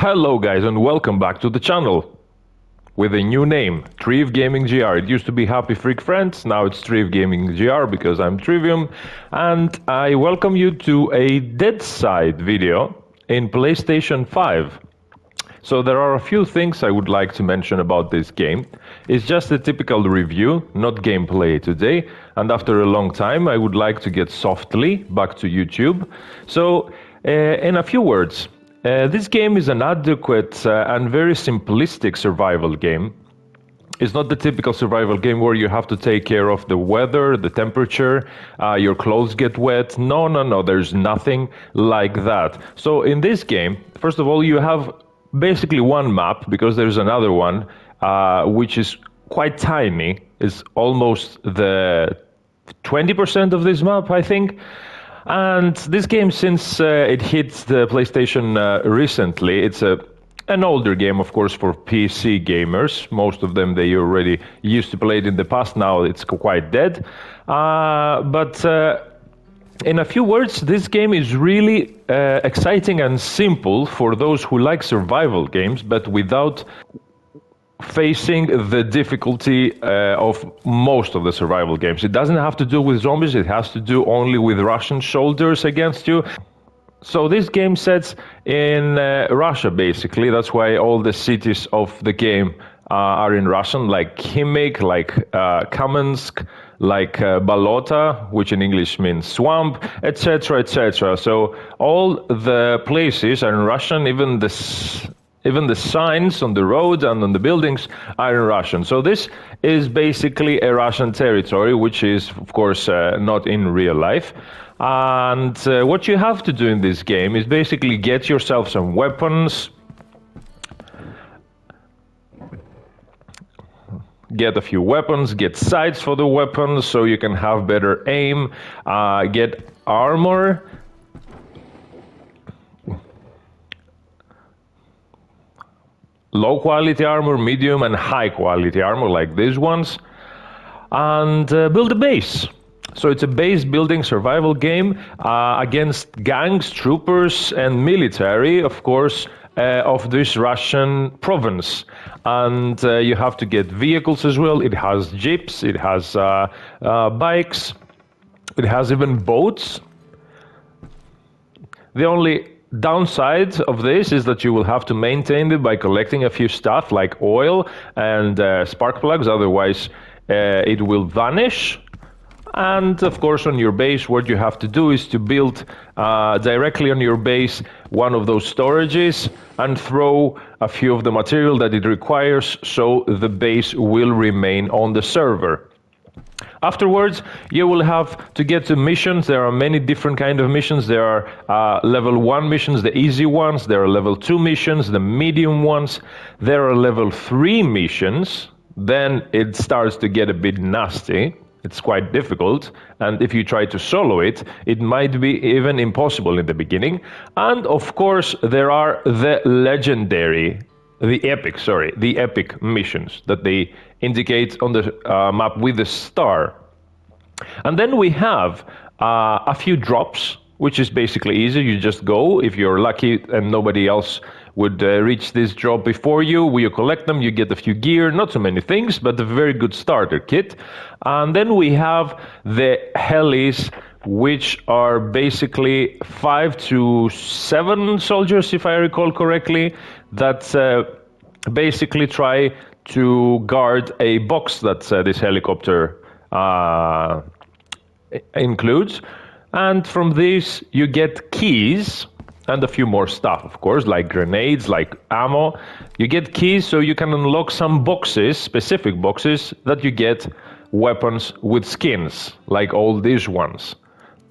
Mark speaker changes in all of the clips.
Speaker 1: Hello guys and welcome back to the channel with a new name, Triv Gaming GR. It used to be Happy Freak Friends, now it's Triv Gaming GR because I'm Trivium, and I welcome you to a Deadside video in PlayStation 5. So there are a few things I would like to mention about this game. It's just a typical review, not gameplay today, and after a long time I would like to get softly back to YouTube. So in a few words, this game is an adequate and very simplistic survival game. It's not the typical survival game where you have to take care of the weather, the temperature, your clothes get wet. No, there's nothing like that. So in this game, first of all, you have basically one map, because there's another one, which is quite tiny. It's almost the 20% of this map, I think. And this game, since it hit the PlayStation recently, it's an older game, of course, for PC gamers. Most of them, they already used to play it in the past. Now it's quite dead. But in a few words, this game is really exciting and simple for those who like survival games, but without facing the difficulty of most of the survival games. It doesn't have to do with zombies, it has to do only with Russian soldiers against you. So this game sets in Russia, basically. That's why all the cities of the game are in Russian, like Khimik, like Kamensk, like Balota, which in English means swamp, etc., etc. So all the places are in Russian, even the signs on the roads and on the buildings are in Russian. So this is basically a Russian territory, which is, of course, not in real life. And what you have to do in this game is basically get yourself some weapons, get a few weapons, get sights for the weapons so you can have better aim, get armor, low quality armor, medium and high quality armor like these ones, and build a base. So it's a base building survival game against gangs, troopers and military, of course, of this Russian province. And you have to get vehicles as well. It has jeeps, it has bikes, it has even boats. The only downside of this is that you will have to maintain it by collecting a few stuff like oil and spark plugs, otherwise it will vanish. And of course on your base, what you have to do is to build directly on your base one of those storages and throw a few of the material that it requires, so the base will remain on the server. Afterwards, you will have to get to missions. There are many different kinds of missions. There are level 1 missions, the easy ones. There are level 2 missions, the medium ones. There are level 3 missions. Then it starts to get a bit nasty. It's quite difficult, and if you try to solo it, it might be even impossible in the beginning. And of course, there are the epic missions that they indicate on the map with a star. And then we have a few drops, which is basically easy. You just go, if you're lucky and nobody else would reach this drop before you, you collect them, you get a few gear, not so many things, but a very good starter kit. And then we have the helis, which are basically 5 to 7 soldiers, if I recall correctly, that basically try to guard a box that this helicopter includes. And from these you get keys and a few more stuff, of course, like grenades, like ammo. You get keys so you can unlock some boxes, specific boxes, that you get weapons with skins, like all these ones.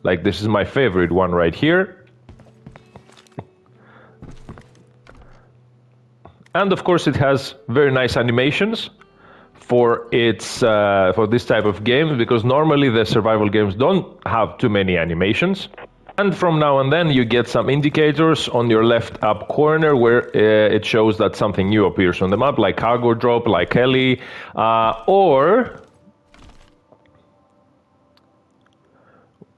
Speaker 1: Like this is my favorite one right here. And of course it has very nice animations for its for this type of game, because normally the survival games don't have too many animations. And from now and then you get some indicators on your left up corner where it shows that something new appears on the map, like cargo drop, like heli, or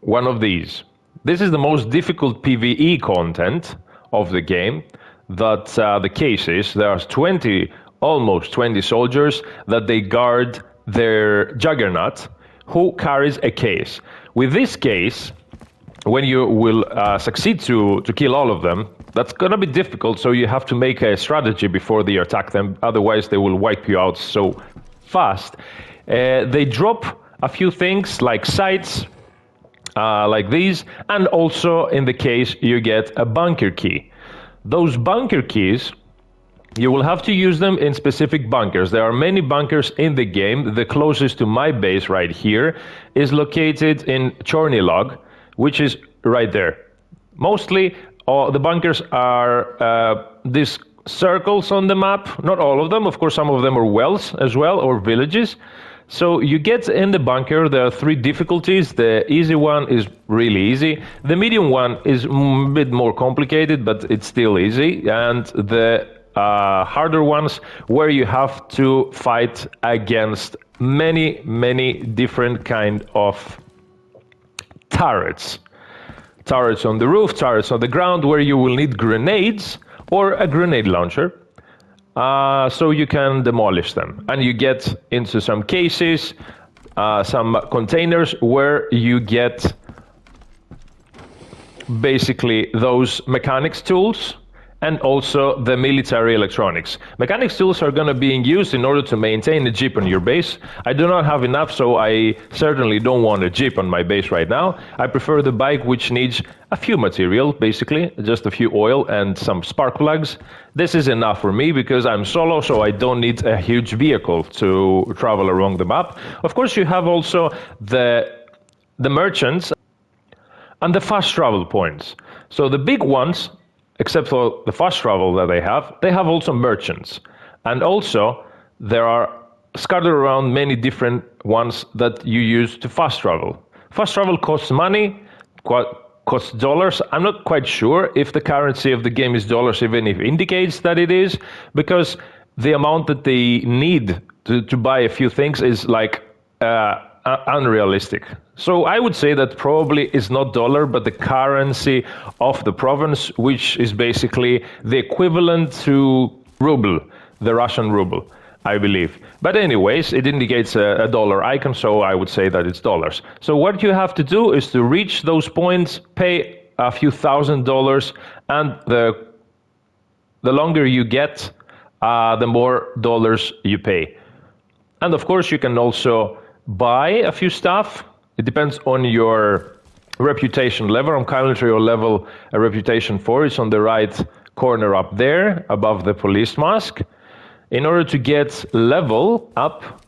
Speaker 1: one of these. This is the most difficult PvE content of the game. that the case is, there are 20, almost 20 soldiers that they guard their juggernaut, who carries a case. With this case, when you will succeed to kill all of them, that's gonna be difficult, so you have to make a strategy before they attack them, otherwise they will wipe you out so fast. They drop a few things like sights, like these, and also in the case you get a bunker key. Those bunker keys, you will have to use them in specific bunkers. There are many bunkers in the game. The closest to my base right here is located in Chornilog, which is right there. Mostly the bunkers are these circles on the map, not all of them. Of course, some of them are wells as well, or villages. So you get in the bunker, there are 3 difficulties. The easy one is really easy. The medium one is a bit more complicated, but it's still easy. And the harder ones, where you have to fight against many different kind of turrets. Turrets on the roof, turrets on the ground, where you will need grenades or a grenade launcher. So you can demolish them, and you get into some cases, some containers where you get basically those mechanics tools and also the military electronics. Mechanics tools are going to be used in order to maintain a jeep on your base. I do not have enough, so I certainly don't want a jeep on my base right now. I prefer the bike, which needs a few material, basically, just a few oil and some spark plugs. This is enough for me because I'm solo, so I don't need a huge vehicle to travel along the map. Of course, you have also the merchants and the fast travel points. So the big ones, except for the fast travel that they have also merchants. And also, there are scattered around many different ones that you use to fast travel. Fast travel costs money, costs dollars. I'm not quite sure if the currency of the game is dollars, even if it indicates that it is, because the amount that they need to buy a few things is like unrealistic. So I would say that probably is not dollar, but the currency of the province, which is basically the equivalent to ruble, the Russian ruble, I believe. But anyways, it indicates a dollar icon, so I would say that it's dollars. So what you have to do is to reach those points, pay a few $1,000s, and the longer you get, the more dollars you pay. And of course, you can also buy a few stuff. It depends on your reputation level. I'm currently on level reputation 4. It's on the right corner up there, above the police mask. In order to get level up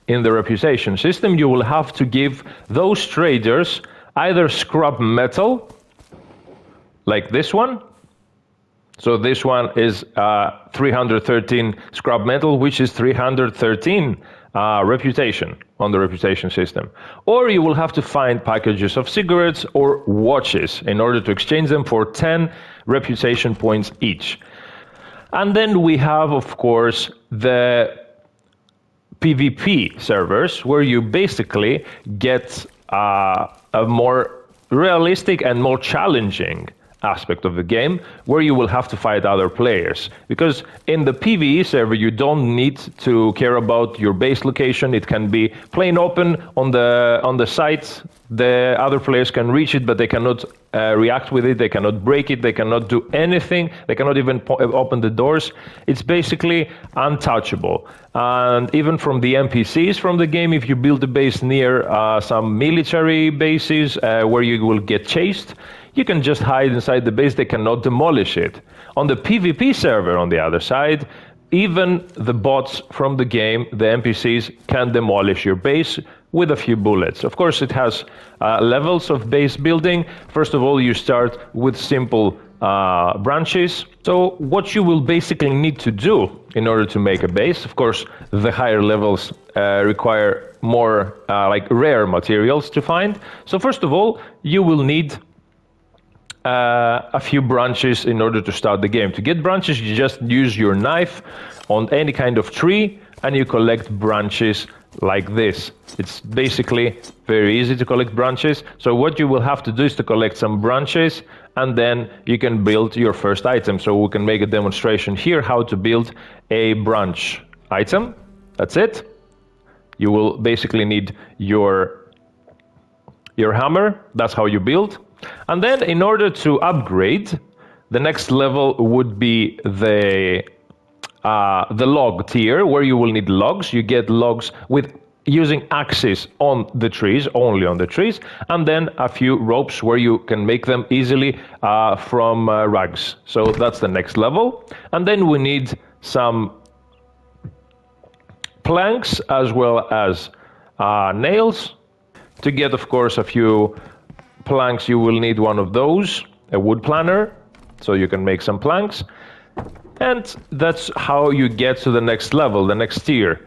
Speaker 1: in the reputation system, you will have to give those traders either scrap metal, like this one. So this one is 313 scrap metal, which is 313 reputation on the reputation system. Or you will have to find packages of cigarettes or watches in order to exchange them for 10 reputation points each. And then we have, of course, the PvP servers, where you basically get a more realistic and more challenging aspect of the game, where you will have to fight other players. Because in the PvE server, you don't need to care about your base location. It can be plain open on the site. The other players can reach it, but they cannot react with it. They cannot break it. They cannot do anything. They cannot even open the doors. It's basically untouchable. And even from the NPCs from the game, if you build a base near some military bases where you will get chased, you can just hide inside the base. They cannot demolish it. On the PvP server, on the other side, even the bots from the game, the NPCs, can demolish your base with a few bullets. Of course, it has levels of base building. First of all, you start with simple branches. So what you will basically need to do in order to make a base, of course, the higher levels require more like rare materials to find. So first of all, you will need a few branches in order to start the game. To get branches, you just use your knife on any kind of tree and you collect branches like this. It's basically very easy to collect branches. So what you will have to do is to collect some branches and then you can build your first item. So we can make a demonstration here how to build a branch item. That's it. You will basically need your hammer. That's how you build. And then in order to upgrade, the next level would be the log tier, where you will need logs. You get logs with using axes on the trees, only on the trees, and then a few ropes where you can make them easily from rags. So that's the next level. And then we need some planks as well as nails. To get, of course, a few planks, you will need one of those, a wood planner, so you can make some planks. And that's how you get to the next level, the next tier.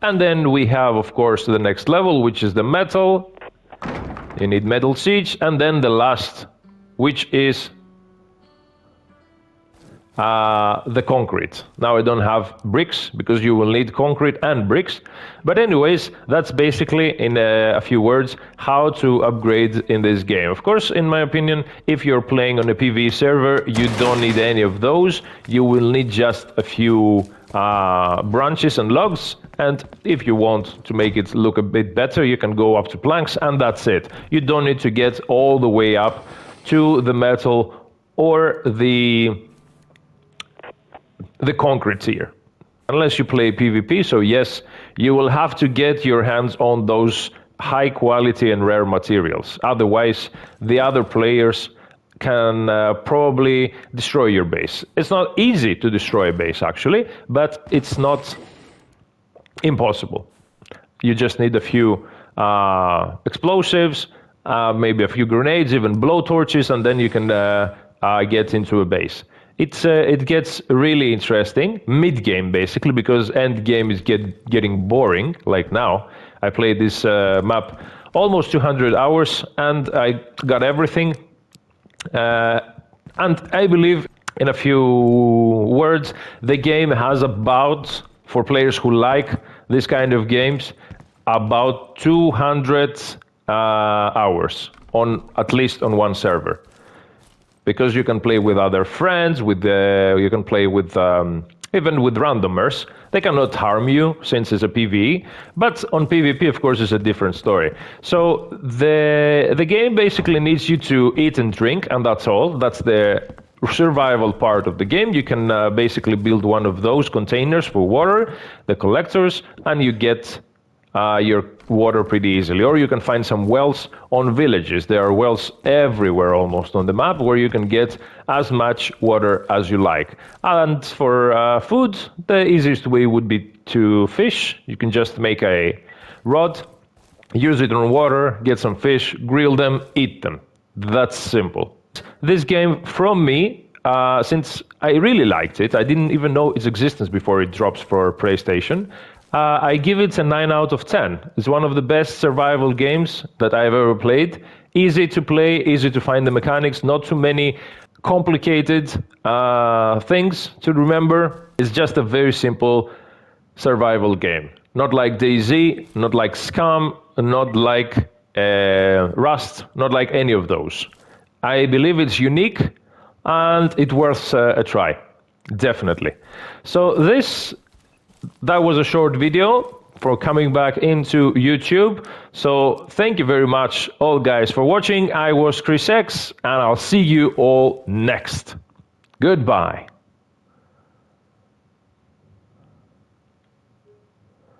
Speaker 1: And then we have, of course, the next level, which is the metal. You need metal siege. And then the last, which is the concrete. Now I don't have bricks because you will need concrete and bricks. But anyways, that's basically, in a few words, how to upgrade in this game. Of course, in my opinion, if you're playing on a PvE server, you don't need any of those. You will need just a few branches and logs. And if you want to make it look a bit better, you can go up to planks, and that's it. You don't need to get all the way up to the metal or the concrete tier, unless you play PvP. So yes, you will have to get your hands on those high quality and rare materials. Otherwise, the other players can probably destroy your base. It's not easy to destroy a base, actually, but it's not impossible. You just need a few explosives, maybe a few grenades, even blowtorches, and then you can get into a base. It gets really interesting mid-game, basically, because end-game is getting boring, like now. I played this map almost 200 hours, and I got everything. And I believe, in a few words, the game has about, for players who like this kind of games, about 200 hours, at least on one server. Because you can play with other friends, you can play with even with randomers. They cannot harm you since it's a PvE, but on PvP, of course, is a different story. So the game basically needs you to eat and drink, and that's all. That's the survival part of the game. You can basically build one of those containers for water, the collectors, and you get your water pretty easily. Or you can find some wells on villages. There are wells everywhere almost on the map where you can get as much water as you like. And for food, the easiest way would be to fish. You can just make a rod, use it on water, get some fish, grill them, eat them. That's simple. This game, from me, since I really liked it, I didn't even know its existence before it drops for PlayStation. I give it a 9 out of 10. It's one of the best survival games that I've ever played. Easy to play, easy to find the mechanics, not too many complicated things to remember. It's just a very simple survival game. Not like DayZ, not like Scum, not like Rust, not like any of those. I believe it's unique and it's worth a try, definitely. So that was a short video for coming back into YouTube. So thank you very much all guys for watching. I was Chris X, and I'll see you all next. Goodbye.